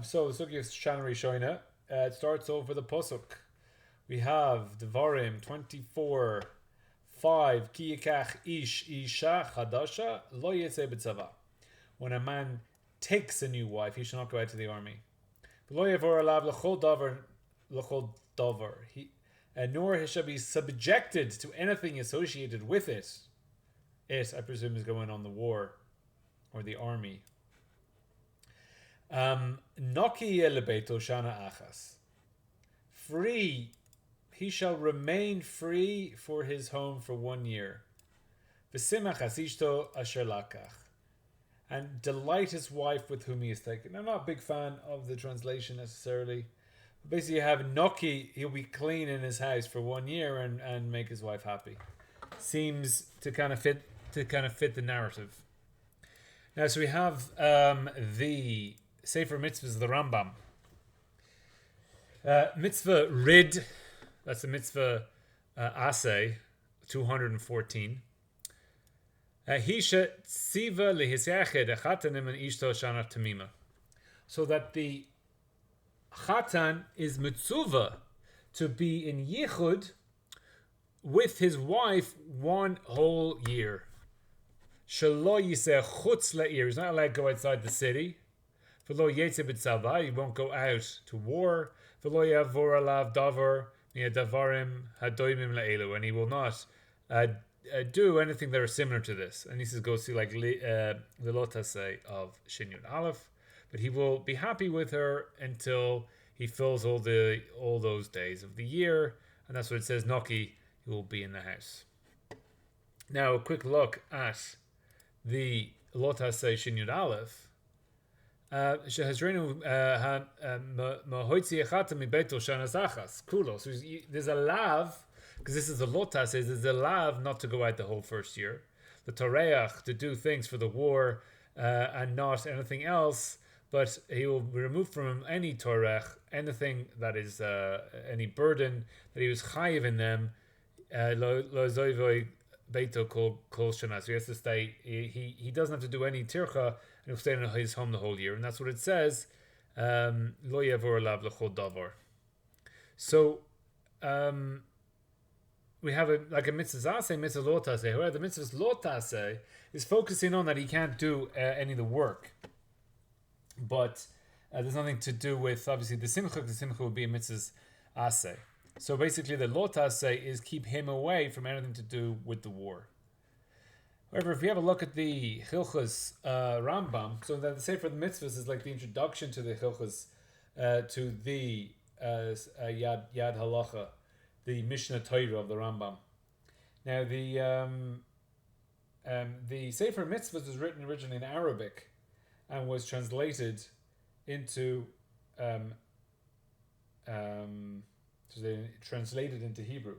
So, Sugya Shana Rishona, it starts over the Pasuk. We have Devarim 24 5 Ki yikach ish isha chadasha lo yetze b'tzava. When a man takes a new wife, he shall not go out to the army. Lo yavor alav l'chol davar. Nor he shall be subjected to anything associated with it. It, I presume, is going on the war or the army. Noki elebeto shana achas. Free, he shall remain free for his home for 1 year. V'simach asishto asher lakach. And delight his wife with whom he is taken. I'm not a big fan of the translation necessarily. But basically, you have Noki, he'll be clean in his house for 1 year and make his wife happy. Seems to kind of fit the narrative. Now, so we have the Sefer Mitzvahs of the Rambam. Mitzvah Rid, that's the Mitzvah Aseh, 214. Hisha Tziva Lehisyached Achatanim and Ishto Shana Tamima. So that the Chatan is Mitzuva to be in Yichud with his wife 1 whole year. Shelo Yiseh Chutz Le'ir. He's not allowed to go outside the city. V'lo Yetze B'tzava. He won't go out to war. V'lo Yavor Alav Davar Davarim Hadoimim Le'elu. And he will not do anything that are similar to this. And this is go see like the Lotase of Shin Yud Aleph. But he will be happy with her until he fills all those days of the year. And that's what it says, Noki, he will be in the house. Now a quick look at the Lotase Shin Yud Aleph. Shehazrenu Mahoitzi Echata Mibeto Shanazachas Kulo. So there's a lav, because this is the Lotas, there's a lav not to go out the whole first year. The Toreach to do things for the war and not anything else, but he will remove from him any Torech, anything that is any burden that he was chayiv in them. Lo zoivoi beito kol shana. So he has to stay. He doesn't have to do any tircha, and he'll stay in his home the whole year. And that's what it says. Lo yavor alav l'chol davar. So we have a mitzvah aseh, mitzvah lotase. However, the mitzvah lotase is focusing on that he can't do any of the work. But there's nothing to do with, obviously, the simcha. The simcha would be a mitzvah aseh. So basically, the lotase is keep him away from anything to do with the war. However, if you have a look at the Hilchos Rambam, so that the Sefer the Mitzvahs is like the introduction to the Hilchos, to the Yad Halacha, the Mishnah Torah of the Rambam. Now, the Sefer Mitzvahs was written originally in Arabic and was translated into Hebrew,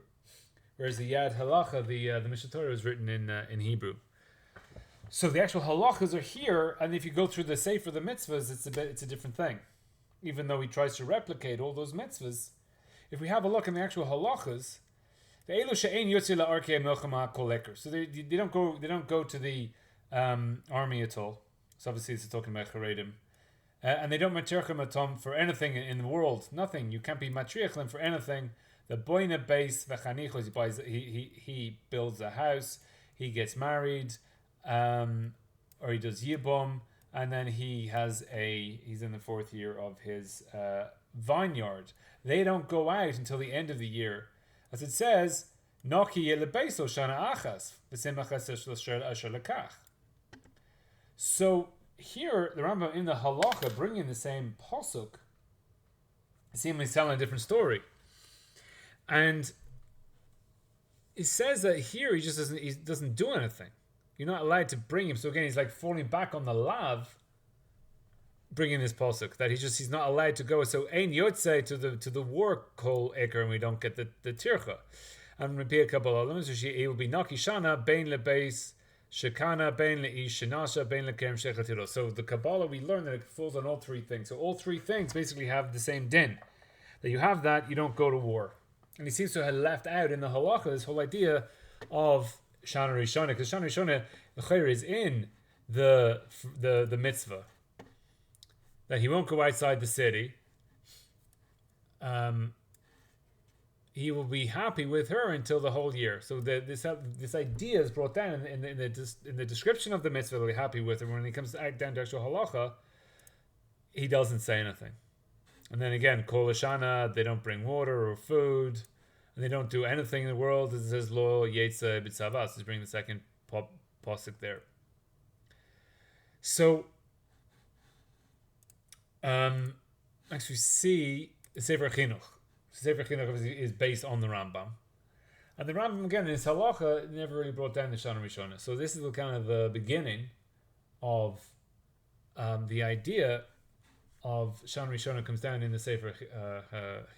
whereas the Yad Halacha, the Mishnah Torah, was written in Hebrew. So the actual halachas are here, and if you go through the Sefer the Mitzvahs, it's a different thing. Even though he tries to replicate all those mitzvahs, if we have a look in the actual halachas, the elu she'ein yotzi la'arkei milchama kol eker. So they don't go to the army at all. So obviously it's talking about charedim. And they don't matriach atom for anything in the world. Nothing. You can't be matriach them for anything. The boina base, the chanichos, he builds a house, he gets married, or he does yibum, and then he's in the 4th year of his vineyard. They don't go out until the end of the year. As it says, Noki yelebeso shana achas, v'simachas asher lekach. So here, the Rambam in the Halacha, bringing the same pasuk, seemingly telling a different story. And it says that here he doesn't do anything. You're not allowed to bring him. So again, he's like falling back on the lav, bringing this pasuk that he's not allowed to go. So ein yotze to the war kol eker, and we don't get the tircha. And repeat a couple of them. So he will be naki shana bein lebeis shekana bein leish shenasha bein lekerem shechatiro. So the Kabbalah, we learn that it falls on all 3 things. So all 3 things basically have the same din. That you have that, you don't go to war. And he seems to have left out in the halacha this whole idea of Shana Rishona, because Shana Rishona, the chayr is in the mitzvah. that he won't go outside the city. He will be happy with her until the whole year. So this idea is brought down in the description of the mitzvah. He'll be happy with her. When he comes down to actual halacha, he doesn't say anything. And then again, kol Shana, they don't bring water or food, and they don't do anything in the world. It says lo yetsa b'tzavas. Let's bring the second pasuk there. So, next we see the Sefer Hinokh. Sefer Hinokh is based on the Rambam. And the Rambam, again, in his halacha, never really brought down the Shana Rishona. So this is the kind of the beginning of the idea of Shana Rishona comes down in the Sefer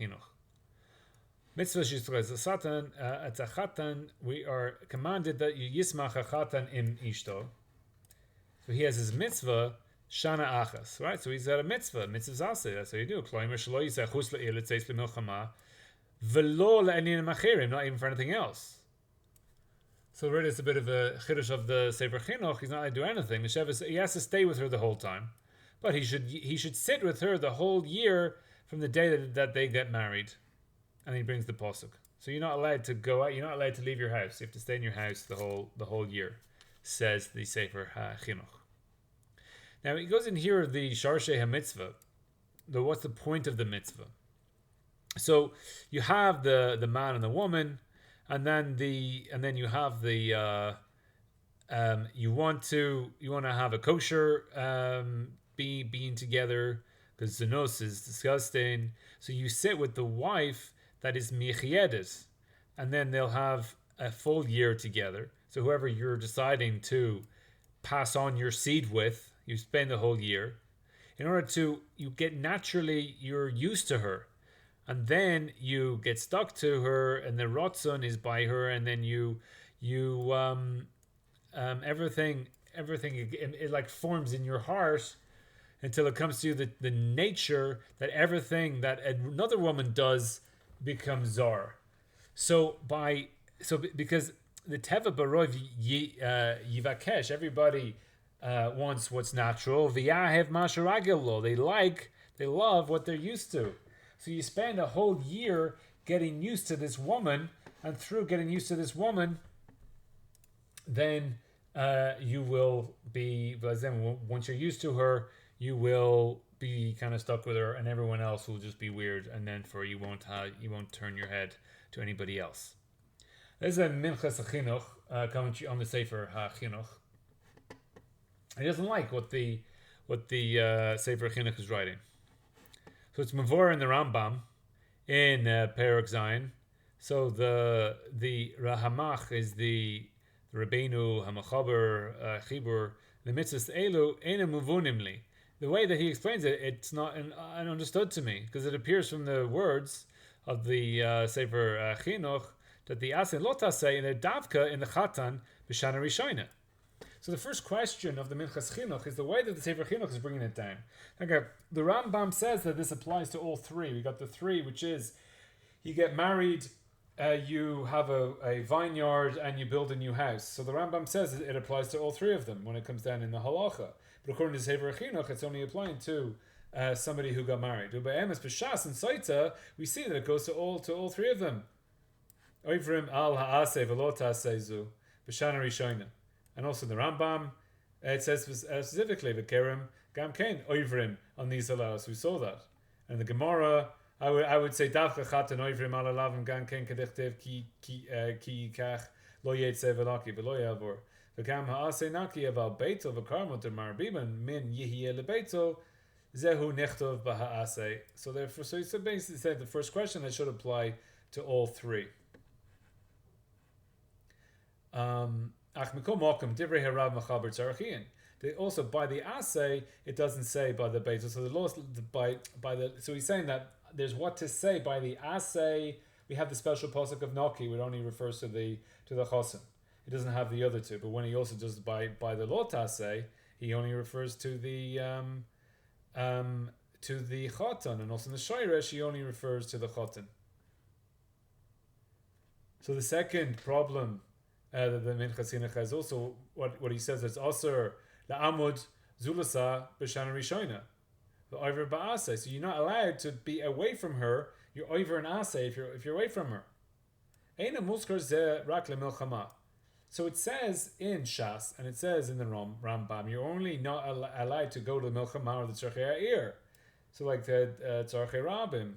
Hinokh. Mitzvah shishtres satan at a chatan, we are commanded that you yismach a chatan im ishto. So he has his mitzvah, Shana Achas, right? So he's got a mitzvah zase. That's how you do. Kloimer shlo yisachus le'il etzeis le'milchama v'lo le'enin machirim, not even for anything else. So really, it's a bit of a chiddush of the Sefer Chinuch. He's not allowed to do anything. He has to stay with her the whole time, but he should sit with her the whole year from the day that they get married. And he brings the pasuk. So you're not allowed to go out. You're not allowed to leave your house. You have to stay in your house the whole year, says the Sefer Chinuch. Now he goes in here the Sharshei HaMitzvah. What's the point of the mitzvah? So you have the man and the woman, and then you have the you want to have a kosher being together, because zenos is disgusting. So you sit with the wife that is michiedes, and then they'll have a full year together. So whoever you're deciding to pass on your seed with, you spend the whole year. In order to, you're used to her. And then you get stuck to her, and the rotzon is by her, and then everything it like forms in your heart until it comes to you, the nature that everything that another woman does becomes zar. Because the teva barov yivakesh, everybody wants what's natural. V'yahev masharagilo, they love what they're used to. So you spend a whole year getting used to this woman, and through getting used to this woman, then you will be. But then once you're used to her, you will be kind of stuck with her, and everyone else will just be weird. And then you won't turn your head to anybody else. There's a Mנחat Xinokh commentary on the Sefer Xinokh. He doesn't like what the Sefer Chinuch is writing. So it's Mavor in the Rambam in Perek Zayin. So the Rahamach is the Rabbeinu Hamachaber Chibur. The mitzvahs elu ena muvunimli. The way that he explains it, it's not understood to me, because it appears from the words of the Sefer Chinuch that the asin lotasei in the davka in the chatan b'shana rishona. So the first question of the Minchas Chinuch is the way that the Sefer Chinuch is bringing it down. Okay, the Rambam says that this applies to all three. We got the three, which is you get married, you have a vineyard, and you build a new house. So the Rambam says it applies to all three of them when it comes down in the halacha. But according to the Sefer Chinuch, it's only applying to somebody who got married. Ube'emes b'shas and saita, we see that it goes to all three of them. Oivrim al ha'aseh v'lo ta'aseh b'shana rishona. And also in the Rambam, it says specifically v'kerem gam kein oivrim on these halas. We saw that. And the Gemara, I would say davka chatan oivrim ala lavim gam kein kadichtev ki yikach lo yetze v'laki v'lo yavor v'gam ha'aseh naki aval beito v'karmot marbiban min yihye lebeito zehu nechtov b'ha'aseh. So therefore, so it's basically said the first question that should apply to all three. Also by the assay, it doesn't say by the beta. So the law so he's saying that there's what to say by the assay. We have the special pasuk of Naki, which only refers to the chosin. It doesn't have the other two. But when he also does by the lot assay, he only refers to the choton, and also in the shayresh he only refers to the choton. So the second problem the Minchas Chinuch has also what he says is also la'amud zulasa b'shana rishona over ba'aseh. So you're not allowed to be away from her. You're over an aseh if you're away from her. Eina muskar ze rak lemilchama. So it says in Shas and it says in the Rambam, you're only not allowed to go to the milchama or the tzarchei ha'ir. So like the tzarchei rabim,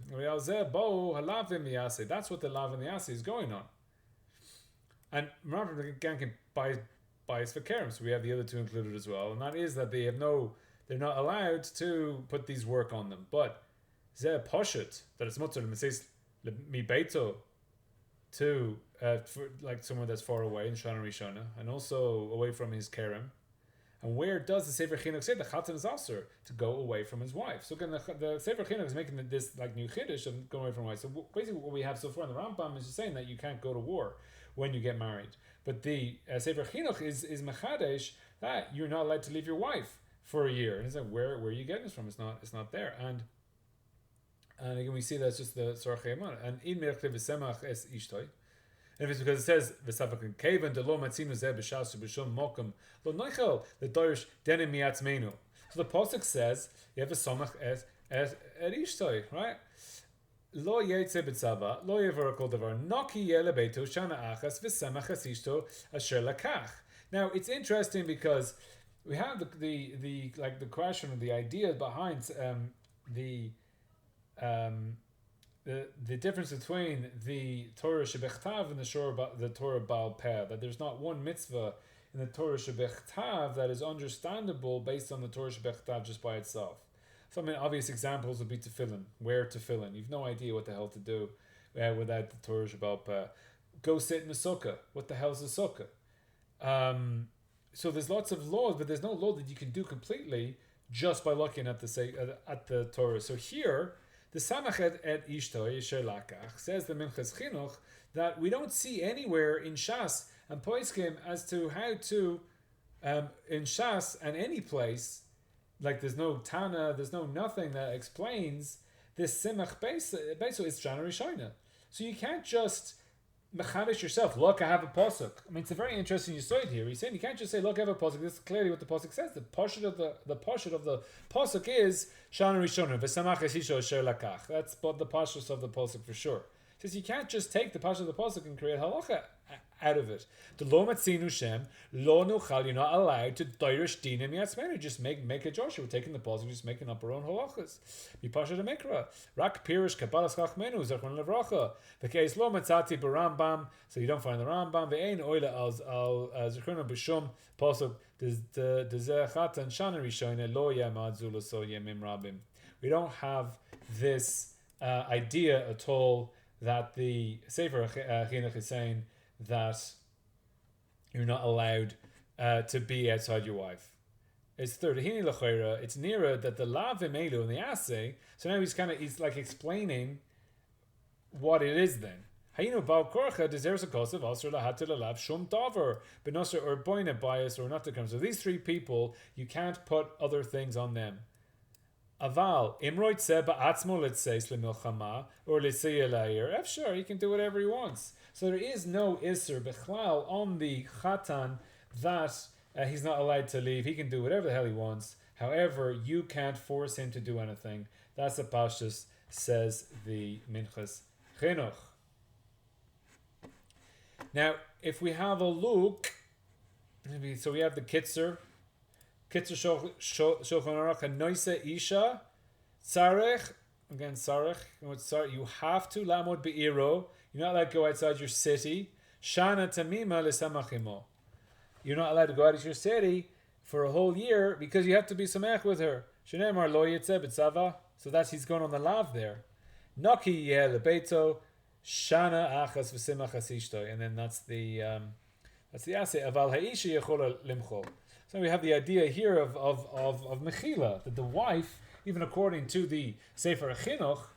that's what the lav and the aseh is going on. And remember, again, can bias for kerem. So we have the other two included as well, and that is that they're not allowed to put these work on them. But zeh poshet that it's mutter mi beito to for like someone that's far away in Shana Rishona, and also away from his kerem. And where does the Sefer Chinuch say the Chatan is also to go away from his wife? So again, the Sefer Chinuch is making this like new chiddush of going away from wife. So basically, what we have so far in the Rambam is just saying that you can't go to war when you get married. But the Sefer Chinuch is mechadesh that you're not allowed to leave your wife for a year. And it's like, where are you getting this from? It's not there. And again, we see that's just the Tzarchei Emunah. And in Merchlev V'semach es ishtoi. And if it's because it says v'savakin kevan de lo matzinu zeh b'shas b'shum mokum lo noichel the dorish denim miatzmeinu. So the pasuk says you have a samach es ishtoi, right? Lo yetze b'tzava lo yevar kol davar naki yele beito shana achas v'semach es ishto asher lakach. Now it's interesting because we have the like the question of the idea behind the difference between the Torah Shebechtav and the Torah Baal Peh, that there's not one mitzvah in the Torah Shebechtav that is understandable based on the Torah Shebechtav just by itself. Some obvious examples would be tefillin, where tefillin. You've no idea what the hell to do without the Torah Shebal Peh. Go sit in a sukkah. What the hell is a sukkah? So there's lots of laws, but there's no law that you can do completely just by looking at the Torah. So here, the Samach et Ishto Yesher Lakach says the Minchas Chinoch that we don't see anywhere in Shas and Poiskim as to how to in Shas and any place, like there's no Tana, there's no nothing that explains this Simach Beso is Shana Rishona. So you can't just mechadish yourself. Look, I have a pasuk. I mean, it's a very interesting yisoid here. He's saying you can't just say, "Look, I have a pasuk." This is clearly what the pasuk says. The pasuk of the pasuk is Shana Rishona v'samach esisho asher lakach. That's the pasuk of the pasuk for sure. It says you can't just take the pasuk of the pasuk and create halacha out of it. The lo matzinu shem lo nuchal. You're not allowed to doirish dinim yatzmenu. Just make a Joshua. We're taking the pasuk, just making up our own halachas. Be pasha de mikra. Rak pirish kabbalas chachmenu zachron levracha. The case lo matzati barambam. So you don't find the Rambam. Ve'ein oila al zachron b'shum pasuk. The zechat and shana rishona lo yamad zula so yemim rabim. We don't have this idea at all that the Sefer Chinuch is saying that you're not allowed to be outside your wife. It's third. It's nearer that the lav emelu and the assay. So now he's like explaining what it is then. Hayinu bal korcha deserves a kosev also lahatil alav shum davar benoser or boine bias or not to come. So these three people, you can't put other things on them. Aval imroit seba atzmo let's say lemilchama or l'siyah la'ir. Sure, he can do whatever he wants. So there is no iser bechlal on the chatan that he's not allowed to leave. He can do whatever the hell he wants. However, you can't force him to do anything. That's the pashtus, says the Minchas Chinuch. Now, if we have a look, so we have the Kitzer Shulchan Aruch and Noise Isha Tzarech. Again, Tzarech. You have to lamod be'iro. You're not allowed to go outside your city. Shana tamima l'samachimo. You're not allowed to go out of your city for a whole year because you have to be samech with her. Shenemar lo yitzeh b'tzava. So that's he's going on the lav there. Naki yeh lebeito shana achas v'simach asishto. And then that's the assay. Aval ha'isha yechola limchol. So we have the idea here of mechila, that the wife, even according to the Sefer Chinuch,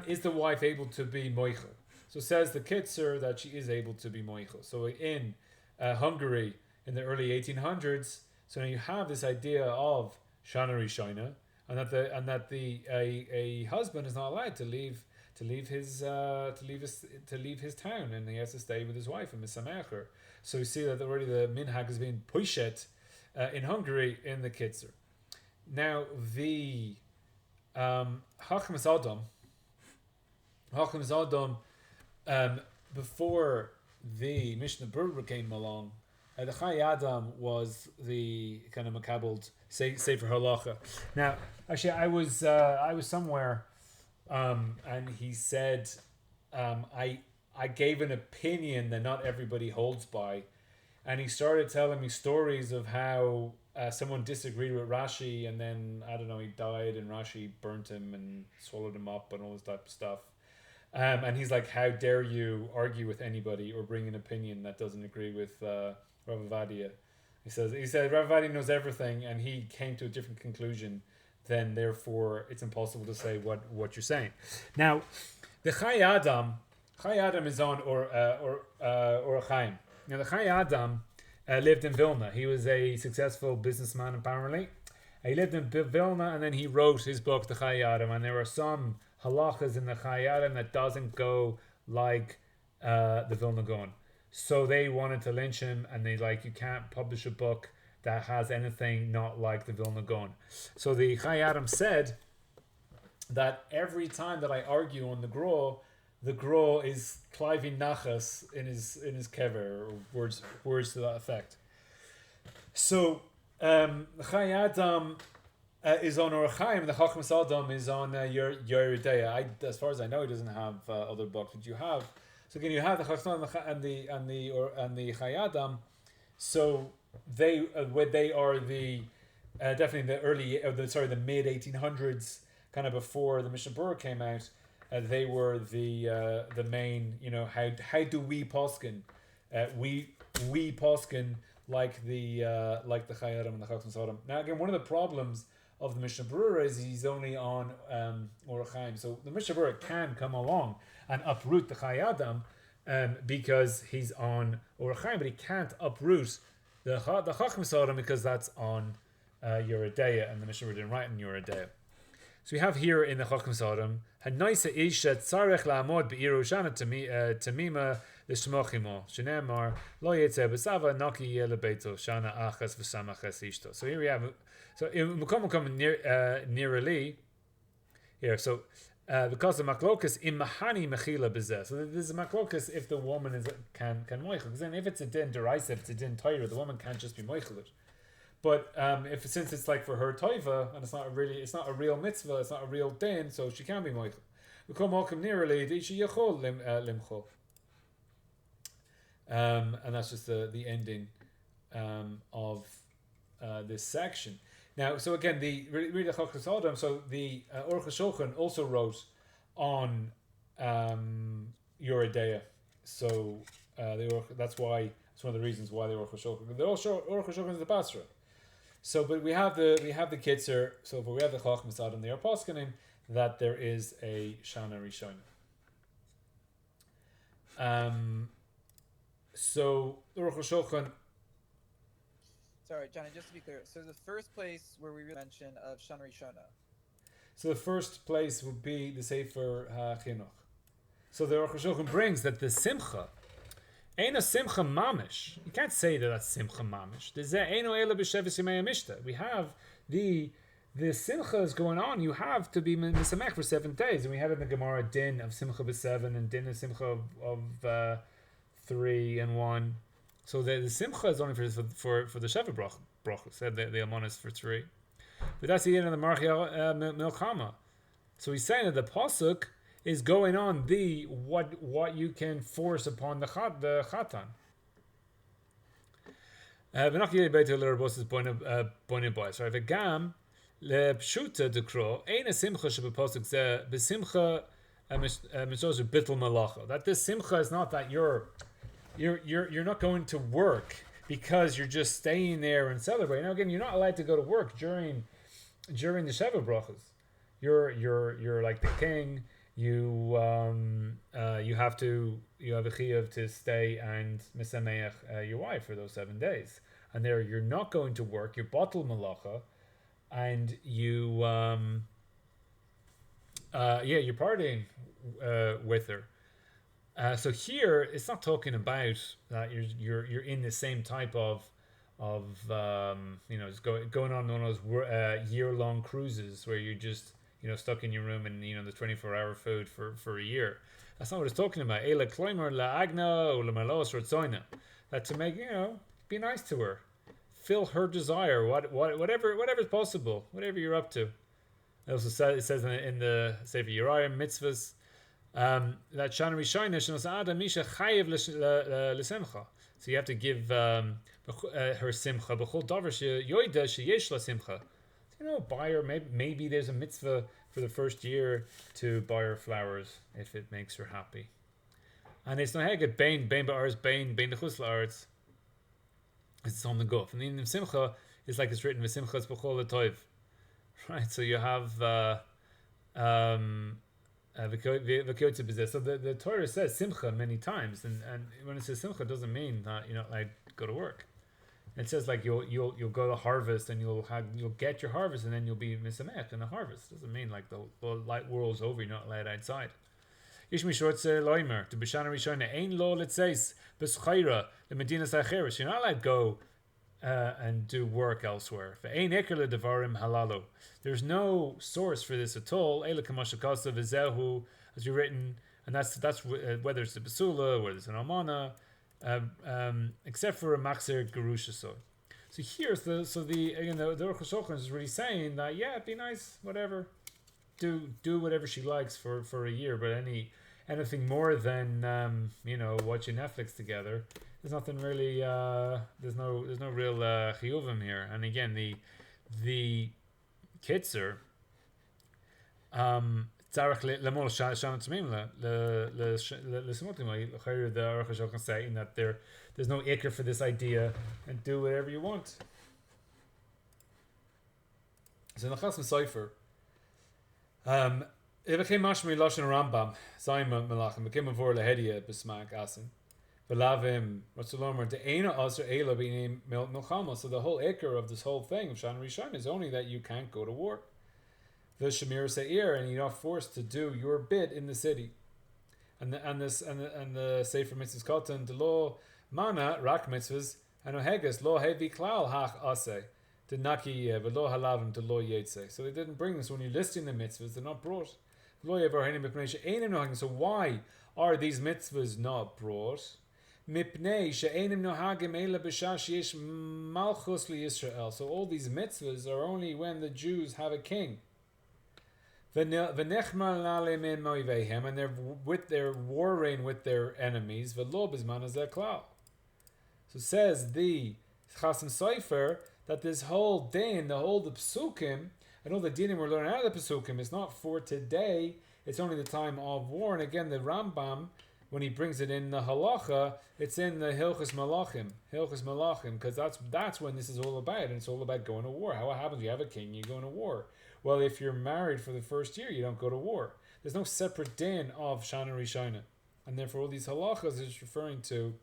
is the wife able to be moichel? So says the Kitzer that she is able to be moichel. So in Hungary in the early 1800s, so now you have this idea of Shana Rishona, and that a husband is not allowed to leave his town, and he has to stay with his wife and misamecher. So you see that already the minhag is being pushet in Hungary in the Kitzer. Now the Hachmas Adam, before the Mishnah Berurah came along, the Chai Adam was the kind of makabelled Sefer Halacha. Now, actually, I was somewhere, and he said, I gave an opinion that not everybody holds by, and he started telling me stories of how someone disagreed with Rashi, and then I don't know, he died, and Rashi burnt him and swallowed him up, and all this type of stuff. And he's like, how dare you argue with anybody or bring an opinion that doesn't agree with Rav Avadia? He said Rav Avadia knows everything, and he came to a different conclusion. Then therefore it's impossible to say what you're saying. Now, the Chai Adam is on or Chaim. Now the Chai Adam lived in Vilna. He was a successful businessman apparently. He lived in Vilna, and then he wrote his book, the Chai Adam, and there are some halachas in the Chai Adam that doesn't go like the Vilna Gaon. So they wanted to lynch him, and they you can't publish a book that has anything not like the Vilna Gaon. So the Chai Adam said that every time that I argue on the Gra is cliving nachas in his kever, or words to that effect. So the Chai Adam is on Or Chaim, the Chachmas Adam is on Yeridea. As far as I know, he doesn't have other books that you have. So again, you have the Chachmas and the Chai Adam. So they are the definitely the the mid 1800s, kind of before the Mishnah Berurah came out. They were the main, how do we poskin? We poskin like the Chai Adam and the Chachmas Adam. Now again, one of the problems of the Mishnah Berurah is he's only on Or Chaim. So the Mishnah Berurah can come along and uproot the Chai Adam because he's on Or Chaim, but he can't uproot the Chachmas Adam because that's on Yeridea, and the Mishnah Berurah didn't write in Yeridea. So we have here in the Chachmas Adam, Hanaisa Isha Tzarech La'amod Be'iru Shana Tamima L'Shmochimo Shenemar Lo Yetze B'Sava Naki Yelebeito Shana Achas V'Samachas Ishto. So here we have, so in Mukom nearly here. So because the maklokas im mahani mechila bezeh. So there's a maklokas if the woman can moichel. Because then if it's a din derisive, it's a din Torah, the woman can't just be moichel it. But since it's like for her toiva, and it's not a real mitzvah, it's not a real din, so she can be moichel. We come welcome nearly she yachol limchol. And that's just the ending of this section. Now, so again, the Chachmas Adam. So the Aruch HaShulchan also wrote on Yeridea. So that's why it's one of the reasons why the Aruch HaShulchan. The Aruch HaShulchan is the Basra. So, but we have the Kitzer. So, but we have the Chachmas Adam. They are poskenim that there is a Shana Rishona. So the Aruch HaShulchan. Sorry, Johnny, just to be clear. So the first place where we mention of Shana Rishona. So the first place would be the Sefer HaChinוך. So the Aruch HaShulchan brings that the Simcha, Eino Simcha Mamish. You can't say that that's Simcha Mamish. We have the Simcha is going on. You have to be Misamech for 7 days. And we have in the Gemara din of Simcha b'7 and din of Simcha of 3 and 1. So the Simcha is only for the Sheva brachos. Said the Almon is for 3. But that's the end of the Milchama. So he's saying that the pasuk is going on the what you can force upon the Chatan. V'nach yedei beito l'rabos is boine bois. Right? V'gam le'pshuta dekro ein a simcha shebepasuk zeh b'simcha mitzvos bittul malacha. That this simcha is not that you're not going to work because you're just staying there and celebrating. Now again, you're not allowed to go to work during the Sheva brachos. You're like the king. You have a chiyuv to stay and misameach your wife for those 7 days, and there you're not going to work. You're batul malacha, and you're partying with her. So here it's not talking about that you're in the same type of just going on one of those year-long cruises where you're just stuck in your room and the 24-hour food for a year. That's not what it's talking about. Ela kloimer la agna or la malos rotzoina. That to make be nice to her, fill her desire, whatever is possible, whatever you're up to. It also says in the Sefer Uriah mitzvahs that Shana Rishona shenos adam misha chayev l'simcha. So you have to give her simcha b'chol davar sheyoida sheyesh la simcha. Buy her, maybe there's a mitzvah for the first year to buy her flowers if it makes her happy. And it's no heget bein ba'aretz bein dechus la'aretz. It's on the guf. And then simcha is like it's written v'simchas b'chol l'toiv, right? So you have v'kiyotze b'zeh. So the Torah says simcha many times, and when it says simcha, it doesn't mean that like go to work. It says like you'll go to harvest and you'll get your harvest and then you'll be misamech in the harvest. Doesn't mean like the light world's over. You're not allowed outside. Ish mishortze loimer to b'shana rishona ein lo letzeis b'schayra the medinas acheres. You're not allowed to go and do work elsewhere. Ve'ein eker ledevarim halalu. There's no source for this at all. Eila kamashakasa v'zehu, as you've written, and that's whether it's a basula, whether it's an almana. Except for a maxer gerusha. So here's the Aruch HaShulchan is really saying that it'd be nice, whatever, do whatever she likes for a year, but anything more than watching Netflix together, there's nothing really. There's no real chiyuvim here. And again, the kitzer. Tzarech lemol shana tamim l'simotim. The Aruch HaShulchan saying that there's no ikr for this idea, and do whatever you want. So Mechas Sopher, it became mashmi lashon Rambam סימן Melakim became a vor lehedia b'smak asin v'lavim Ratzulomar de'ena aser ela b'nei milchama. So the whole ikr of this whole thing of Shana Rishona is only that you can't go to war. The Shemir Seir, and you're not forced to do your bit in the city. And the Sefer Mitzvahs Katan, the law mana rak mitzvahs and ohegas lo hevi klal hach ase the naki v'lo halavim the lo yetze. So they didn't bring this when you're listing the mitzvahs; they're not brought. So why are these mitzvahs not brought? Mipnei she'enim nohagim ela b'shash yesh malchus liYisrael. So all these mitzvahs are only when the Jews have a king. And they're with their warring with their enemies. So says the Chasam Sofer that this whole din, the psukim, and all the dinim we're learning out of the psukim is not for today. It's only the time of war. And again, the Rambam, when he brings it in the halacha, it's in the Hilchos Malachim, because that's when this is all about, and it's all about going to war. How happens? You have a king, you go to war. Well, if you're married for the first year, you don't go to war. There's no separate din of Shana Rishona. And therefore all these halachas is referring to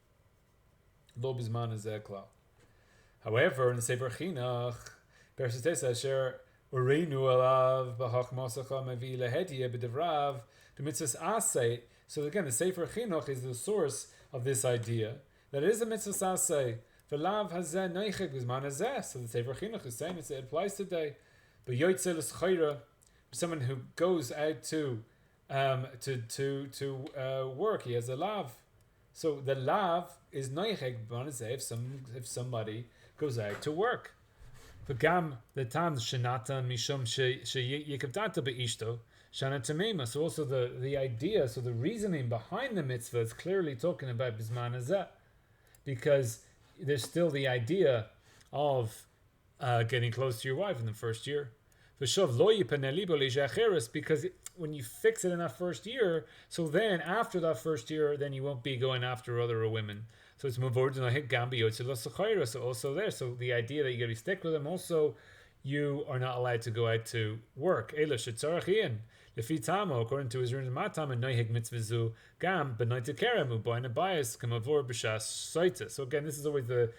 lo bizman hazeh klal. However, in the Sefer Chinuch, Persites Asher Ureinu alav b'hach masacha mevi lehedia b'devrav the mitzvahs asay. So again, the Sefer Chinuch is the source of this idea that it is a mitzvah asay. V'lav hazeh noichek bizman hazeh. So the Sefer Chinuch is saying it applies today. But yoytze l'schayra, someone who goes out to work, he has a lav. So the lav is noichek if somebody goes out to work. V'gam the tam shenatan mishum sheyikavdata beishto shana tamima. So also the idea, so the reasoning behind the mitzvah is clearly talking about bisman hazeh, because there's still the idea of getting close to your wife in the first year. Because when you fix it in that first year, so then after that first year, then you won't be going after other women. So it's mavord and hit gambi. So also there. So the idea that you got to stick with them. Also, you are not allowed to go out to work. According to his matam and noihig mitzvazu gam benoite keremu boina bias kamavor b'shas soita. So again, this is always the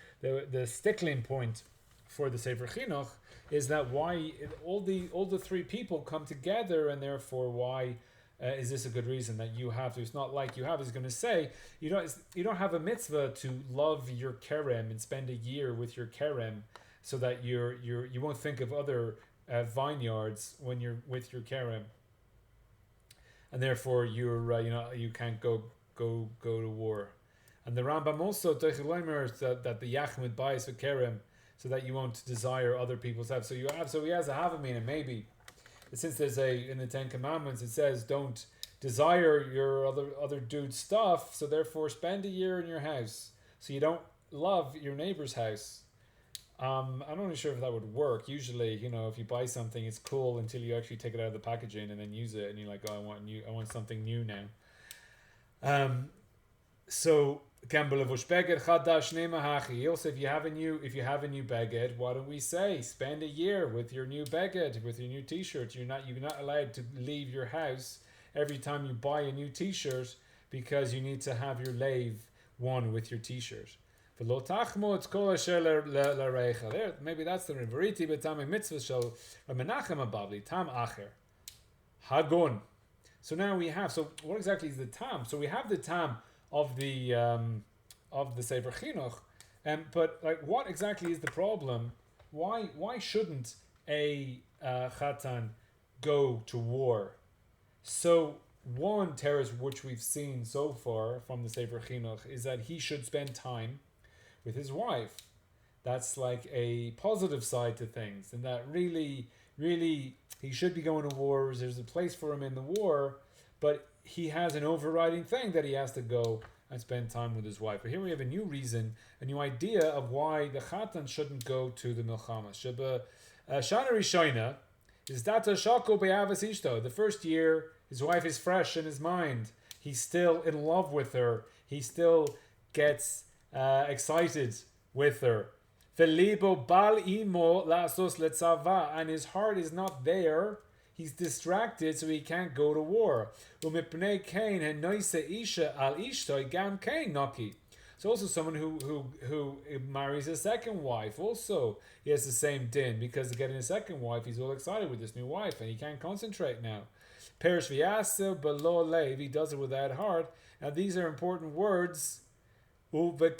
stickling point for the Sefer Chinuch, is that why all the three people come together, and therefore why is this a good reason that you have to? It's not like you have. He's going to say you don't have a mitzvah to love your kerem and spend a year with your kerem, so that you won't think of other vineyards when you're with your kerem, and therefore you can't go to war. And the Rambam also that the yachmid buys for kerem, so that you won't desire other people's stuff. So he has a havamina maybe. Since there's in the Ten Commandments it says don't desire your other dude's stuff, so therefore spend a year in your house, so you don't love your neighbor's house. I'm not really sure if that would work. Usually, if you buy something, it's cool until you actually take it out of the packaging and then use it, and you're like, oh, I want something new now. So also, if you have a new beged, why don't we say spend a year with your new beged, with your new t-shirt? You're not allowed to leave your house every time you buy a new t-shirt, because you need to have your lave one with your t-shirt. Maybe that's the Riveriti, but tam mitzvah shel Menachem abavli tam acher hagon. So now we have. So what exactly is the tam? So we have the tam of the Sefer Chinuch, but like, what exactly is the problem? Why shouldn't a chatan go to war? So one teres which we've seen so far from the Sefer Chinuch is that he should spend time with his wife. That's like a positive side to things, and that really he should be going to war. There's a place for him in the war, but he has an overriding thing that he has to go and spend time with his wife. But here we have a new reason, a new idea of why the chatan shouldn't go to the milchama. Shana Rishona is data shako be'avas ishto. The first year, his wife is fresh in his mind. He's still in love with her. He still gets excited with her. Felibo bal imo lasos letzava, and his heart is not there. He's distracted, so he can't go to war. So also someone who marries a second wife, also he has the same din, because getting a second wife, he's all excited with this new wife, and he can't concentrate now. Perish v'yaseh below lev, he does it without heart. Now these are important words. That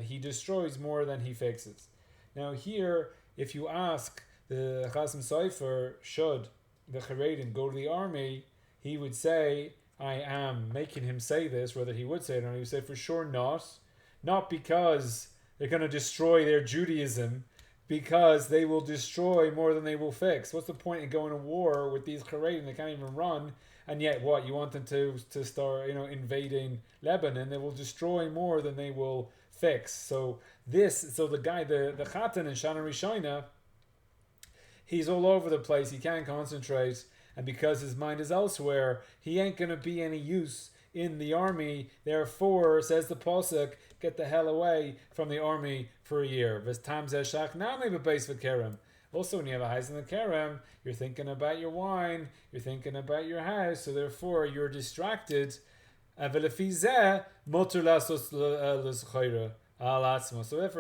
he destroys more than he fixes. Now here, if you ask the Chasam Sofer, should the Charedim go to the army, he would say, I am making him say this, whether he would say it or not, he would say for sure not because they're going to destroy their Judaism, because they will destroy more than they will fix. What's the point in going to war with these Charedim? They can't even run, and yet what? You want them to start invading Lebanon? They will destroy more than they will fix. So the Chatan and Shana Rishona, he's all over the place. He can't concentrate, and because his mind is elsewhere, he ain't going to be any use in the army. Therefore, says the Pasuk, get the hell away from the army for a year. Also, when you have a house in the kerem, you're thinking about your wine, you're thinking about your house, so therefore you're distracted. So therefore,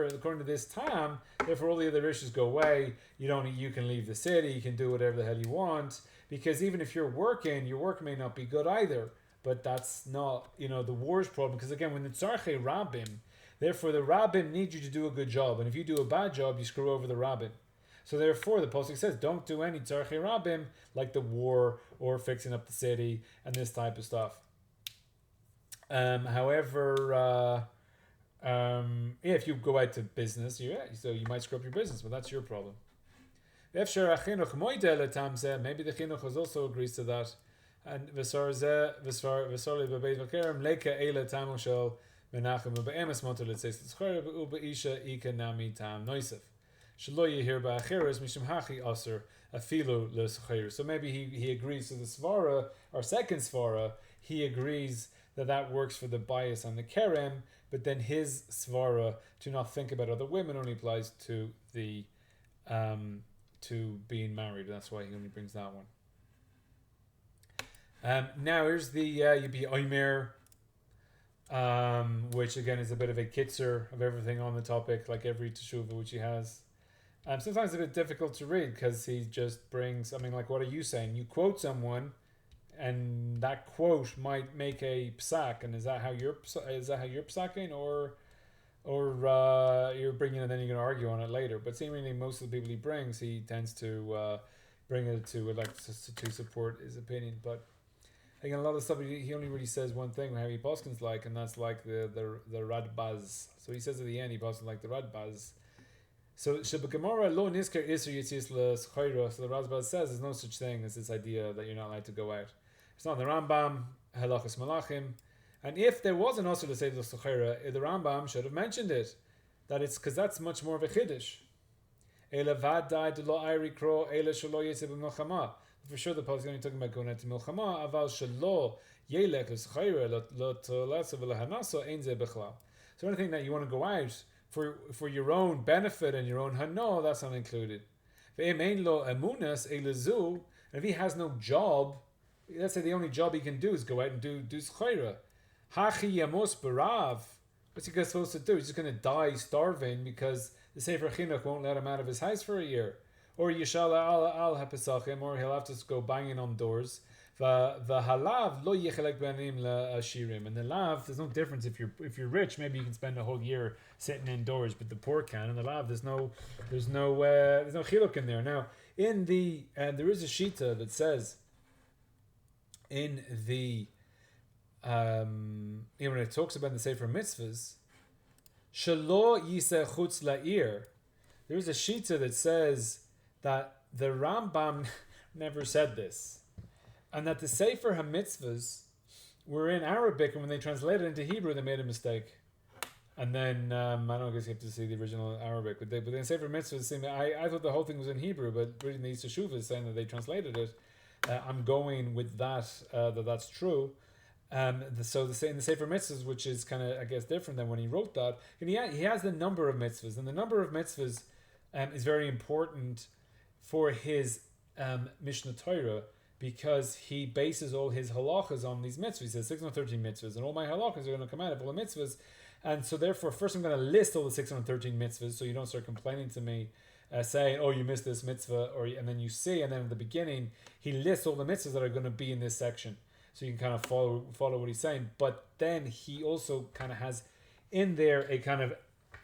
according to this time, therefore all the other issues go away. You can leave the city, you can do whatever the hell you want, because even if you're working, your work may not be good either. But that's not, the war's problem, because again, when the tzarchei rabbim, therefore the rabbim need you to do a good job, and if you do a bad job, you screw over the rabbim. So therefore, the Pasuk says, don't do any tzarchei rabbim, like the war, or fixing up the city, and this type of stuff. However, if you go out to business, so you might screw up your business, but that's your problem. Maybe the Chinuch also agrees to that. And so maybe he agrees. So the svara, our second svara, he agrees that works for the bias on the kerem, but then his svara to not think about other women only applies to the to being married. That's why he only brings that one. Now here's the Yebia Omer, which again is a bit of a kitzer of everything on the topic, like every teshuva which he has. Sometimes it's a bit difficult to read because he just brings. I mean, like, what are you saying? You quote someone, and that quote might make a psak, and is that how you're psaking, or you're bringing it, and then you're going to argue on it later? But seemingly, most of the people he brings, he tends to bring it to to support his opinion. But again, a lot of stuff he only really says one thing how he poskins like, and that's like the radbaz. So he says at the end he poskins like the radbaz. So Gemara lo nisker iser yitzis l'schayra. So the radbaz says there's no such thing as this idea that you're not allowed to go out. It's not in the Rambam, halachas malachim. And if there was an osur to say l'schayra, the Rambam should have mentioned it. That it's because that's much more of a chiddush. Ela vadai de lo ayri kro ela shelo yitzib b'milchama. For sure, the Paul is only talking about going out to milchama. Aval shelo yelech l'schayra lo tolasa v'lehanaso ein ze b'chlal. So anything that you want to go out for your own benefit and your own hano, that's not included. Ve'em ein lo emunas elazu. And if he has no job, let's say the only job he can do is go out and do schayra. Hachi yamos barav. What's he supposed to do? He's just going to die starving because the Sefer Chinuch won't let him out of his house for a year. Or Yishala al hapesachim, or he'll have to go banging on doors. V'halav lo yechelek benim la'ashirim. And the lav, there's no difference if you're rich. Maybe you can spend a whole year sitting indoors, but the poor can. And the lav, there's no chiluk in there. Now, in the there is a shita that says in the when it talks about the Sefer Mitzvahs, Shalo Yiseh Chutz La'ir, there is a shita that says that the Rambam never said this, and that the Sefer HaMitzvahs were in Arabic, and when they translated it into Hebrew, they made a mistake. And then I don't guess you have to see the original Arabic, but in Sefer HaMitzvahs, I thought the whole thing was in Hebrew, but reading the Yisra Shuvah is saying that they translated it. I'm going with that that's true. So in the Sefer Mitzvahs, which is kind of, I guess, different than when he wrote that, and he has the number of mitzvahs, and the number of mitzvahs is very important for his Mishnah Torah, because he bases all his halachas on these mitzvahs. He says 613 mitzvahs, and all my halachas are going to come out of all the mitzvahs. And so therefore, first I'm going to list all the 613 mitzvahs, so you don't start complaining to me, saying, oh, you missed this mitzvah, and then you see, and then at the beginning, he lists all the mitzvahs that are going to be in this section. So you can kind of follow what he's saying. But then he also kind of has in there a kind of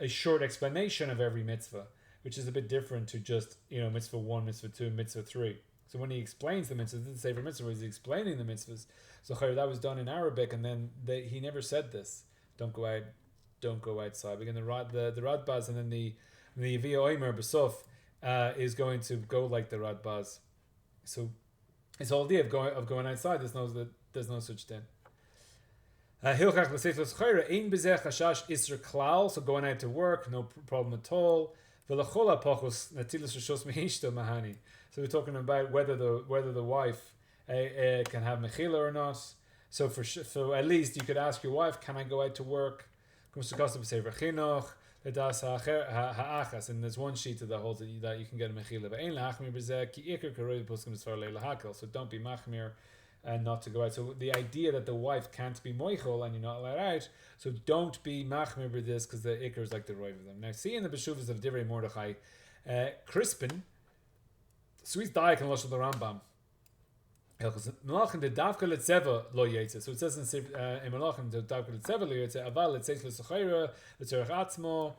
a short explanation of every mitzvah, which is a bit different to just, mitzvah 1, mitzvah 2, mitzvah 3. So when he explains the mitzvahs, the Sefer Mitzvah, he's explaining the mitzvahs. So that was done in Arabic, and then he never said this. Don't go outside. Again, the Radbaz, and then the Yevia Omer B'Sof is going to go like the Radbaz. So his whole idea of going outside, there's no such thing. So going out to work, no problem at all. So we're talking about whether the wife can have mechila or not. So at least you could ask your wife, can I go out to work? And there's one sheet that holds that you can get a mechila. So don't be machmir and not to go out. So the idea that the wife can't be moichel and you're not allowed out, so don't be machmir with this, because the ikr is like the roiv of them. Now, see in the beshuvas of Divrei Mordechai, Crispin, so he's daik and losh of the Rambam. Mlachim de davka letzeva lo yetze. So it says in Mlachim de davka letzeva lo yetze. Aval letzeis l'sachayra letzerach atzmo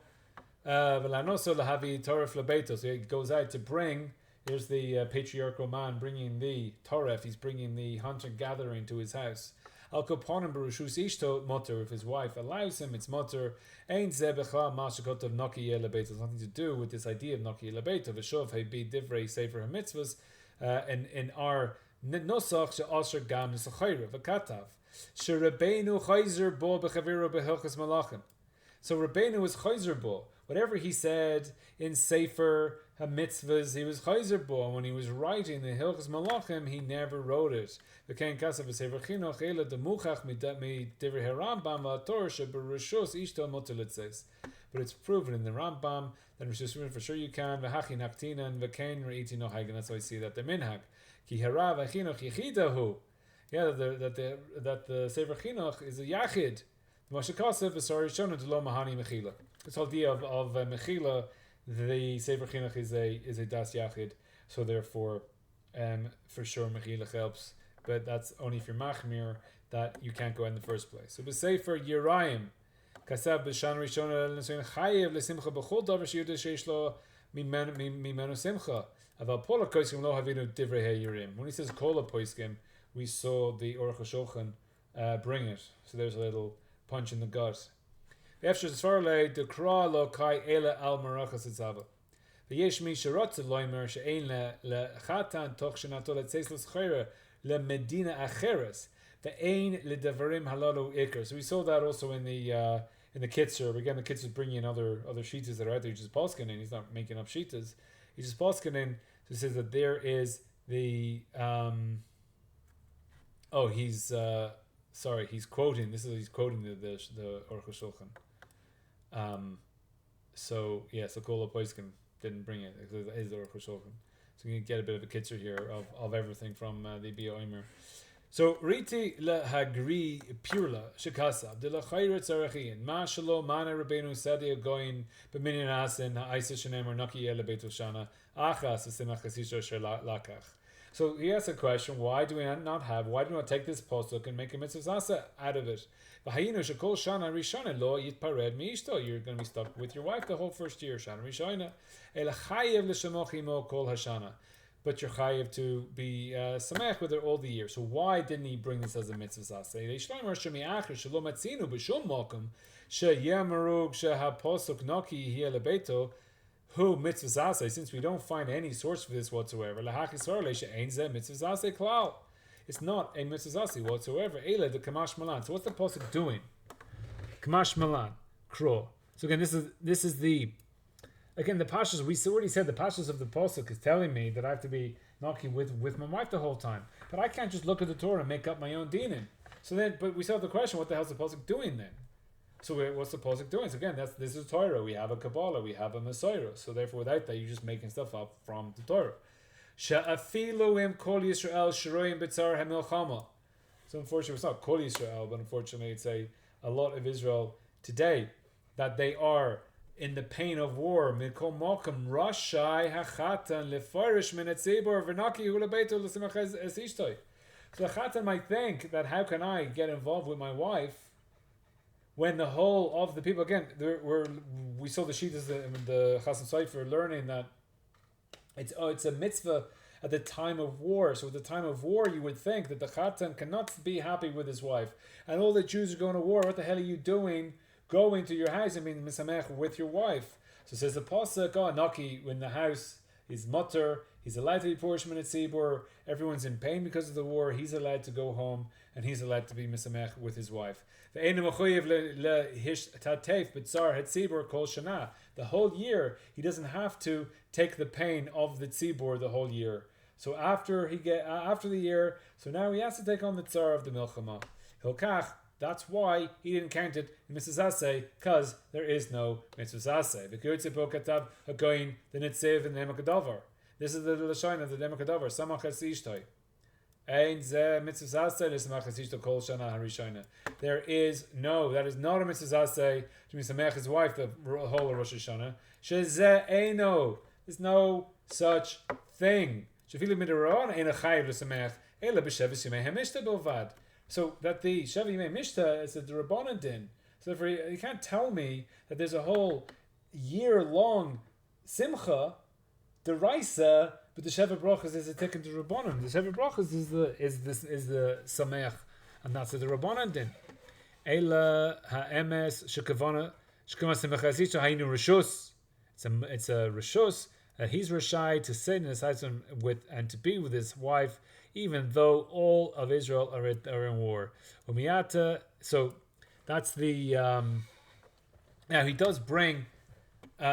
v'lanoso lahavi toref lebeito. So he goes out to bring. Here's the patriarchal man bringing the toref. He's bringing the hunter gathering to his house. Al koponim berushus ishto motor. If his wife allows him, it's motor. Ein zebechla mashakot of noki lebeito. It's nothing to do with this idea of noki lebeito. V'shov hebi divrei sefer hamitzvos. In our Nosach she'asher gam nisachayra v'katav she'Rabbeinu chayzer bo b'chaviro b'hilchas malachim. So Rabbeinu was chayzer bo. Whatever he said in Sefer HaMitzvahs, he was chayzer bo. And when he was writing the Hilchas Malachim, he never wrote it. V'kein kasav v'sefer Chinuch ela demuchach mi divrei Rambam v'ator she'bereshus ishto moter litzes. But it's proven in the Rambam that for sure you can. V'hachi naktinan v'kein re'iti no hagen. That's why I see that the minhag. Ki harav achinoch yichidahu. Yeah, that the Sefer Chinuch is a yachid. Moshe Kasev is Shana Rishona to lo mahani mechila. This whole idea of mechila the Sefer Chinuch is a das yachid, so therefore, for sure mechilach helps, but that's only if you're machmir that you can't go in the first place. So the Sefer Yerayim, kasav b'Shana Rishona l'nesuin chayev l'simcha b'chol davar sheyudah sheish lo mimenu simcha. Aval pola poiskim lo havinu divrei heyirim. When he says kola poiskim, we saw the Aruch HaShulchan bring it. So there's a little punch in the gut. After the svarle the kra lo kai ela al marachas etzava. The yesh mi sherotz loimer she'ein le chatan toch shenato letzes l'schayra le medina acheres the ein le devarim halalu ikar. So we saw that also in the kitzer. Again, the kitzer is bringing in other shitas that are out there. He's just poskening. He's not making up shitas. He's just poskening. So he says that there is the he's quoting. He's quoting the Aruch HaShulchan. So Kola Poiskin didn't bring it. It is the Aruch HaShulchan. So you can get a bit of a kitzer here of everything from the Yebia Omer. So Riti la Hagri Purla Shikasa de la Chayra Tzarachin Ma Shalom Mana Rabbeinu Sadia Goin B'Minyan Asin Ha'isa Shanem or Naki Ele Beit Shana Achas Simach Chasisha Lakach. So he asks a question: why do we not take this posuk and make a mitzvah zasa out of it? You're going to be stuck with your wife the whole first year. Shana Rishona. But you're chayiv to be samech with her all the year. So why didn't he bring this as a mitzvah zasa? Who mitzvah zase, since we don't find any source for this whatsoever. It's not a mitzvah zase whatsoever. Eile the kamash malan. So what's the pasuk doing? Kamash malan, kro. So again, this is the pashas. We already said the pashas of the pasuk is telling me that I have to be knocking with my wife the whole time. But I can't just look at the Torah and make up my own dinim. So then, but we still have the question: what the hell's the pasuk doing then? So what's the pasuk doing? So again, this is Torah. We have a Kabbalah. We have a Messiah. So therefore, without that, you're just making stuff up from the Torah. She'afilu kol Yisrael shroim b'tzar hamilchama. So unfortunately, it's not kol Yisrael, but unfortunately, it's a lot of Israel today that they are in the pain of war. Mikol malkum rashai hachatan lefarish min etzibor v'naki hulabeito l'simach es ishtoi. So the chatan might think that how can I get involved with my wife when the whole of the people, again, we saw the sheet as the Chasam Sofer learning that it's a mitzvah at the time of war. So at the time of war, you would think that the Chatan cannot be happy with his wife. And all the Jews are going to war. What the hell are you doing going to your house and being misamech with your wife? So says the Pasuk, Naki, when the house is mutter, he's allowed to be Porish Min Tzibur, everyone's in pain because of the war, he's allowed to go home and he's allowed to be misamech with his wife. The whole year, he doesn't have to take the pain of the tzibur the whole year. So after the year, so now he has to take on the tsar of the milchama. Hilkach, that's why he didn't count it in mitzvah zase, because there is no mitzvah zase. The Kiyotze Katav Hagoyin, the Nitziv, and the Nemakadavar. This is the Lashon of the Nemakadavar. Samach Hasishtoi. That is not a mitzvah zase to be samech his wife the whole of Rosh Hashanah. There's no such thing. So that the Shev Yimei Mishta is a Rabbanan din. So therefore you can't tell me that there's a whole year-long simcha, deraisa, but the Sheva Brachas is a tikkun to Rabbanan. The Sheva Brachas is the Sameach, and that's the Rabbanan din. Eila ha'emes shekavana semachasisha hainu rishus. It's a rishus. He's rashai to sit in his house with and to be with his wife, even though all of Israel are in war. Umiyata. So that's the. Now he does bring.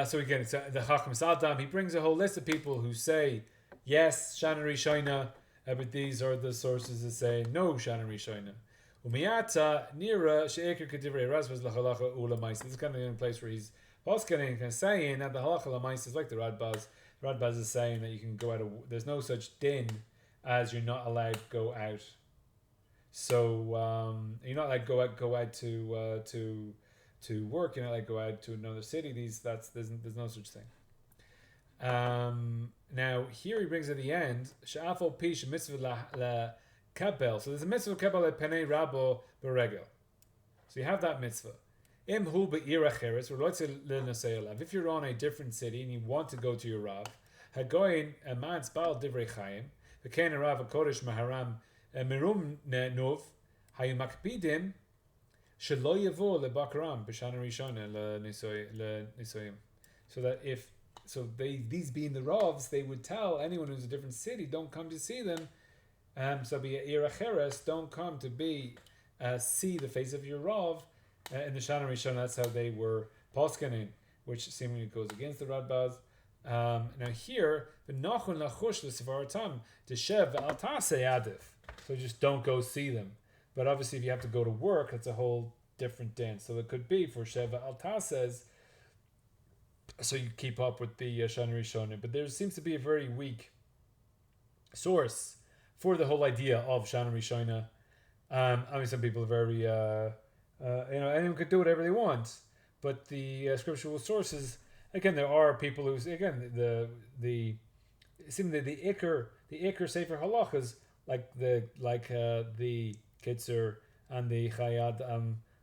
So again, it's the Chacham Sadam. He brings a whole list of people who say yes, Shana Rishona, but these are the sources that say no, Shana Rishona. Umiyata nira sheikar kedivrei rasvas lachalacha ulamais. This is kind of the place where he's poskening and saying that the halacha lamais is like the Radbaz. The Radbaz is saying that you can go out. There's no such din as you're not allowed to go out. So you're not allowed to go out to work, you're not allowed to go out to another city. There's no such thing. Now here he brings at the end she'afol pish mitzvah la kabel. So there's a mitzvah kabel le penei rabo beregel. So you have that mitzvah. Im hu be'ir acheres v'rotze l'nasei alav. If you're on a different city and you want to go to your rav, hagoyin a man's bal divrei chayim v'kein rav hakodesh maharam mirum nov hayu makpidim shelo yavo lebakram b'shana rishona l'nisoyim. So that these being the ravs, they would tell anyone who's in a different city, don't come to see them. So be ir acheres, don't come to be see the face of your rav. In the Shana Rishona, that's how they were poskening, which seemingly goes against the Radbaz. Now here, the nachon lachush l'sivaratam deshev altase adif. So just don't go see them. But obviously, if you have to go to work, that's a whole different dance. So it could be for sheva altases. So you keep up with the Shana Rishona, but there seems to be a very weak source for the whole idea of Shana Rishona. I mean, some people are very. Anyone could do whatever they want, but the scriptural sources, again, there are people who, again, the Iker Sefer Halachas, like the Kitzer and the Chayad,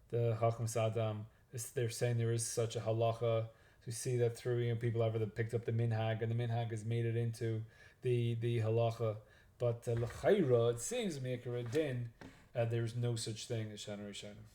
the Chachmas Adam, they're saying there is such a halacha. So you see that through, people have picked up the minhag, and the minhag has made it into the halacha. But l'chayra, it seems Meikar Din, there is no such thing as Shana Rishona.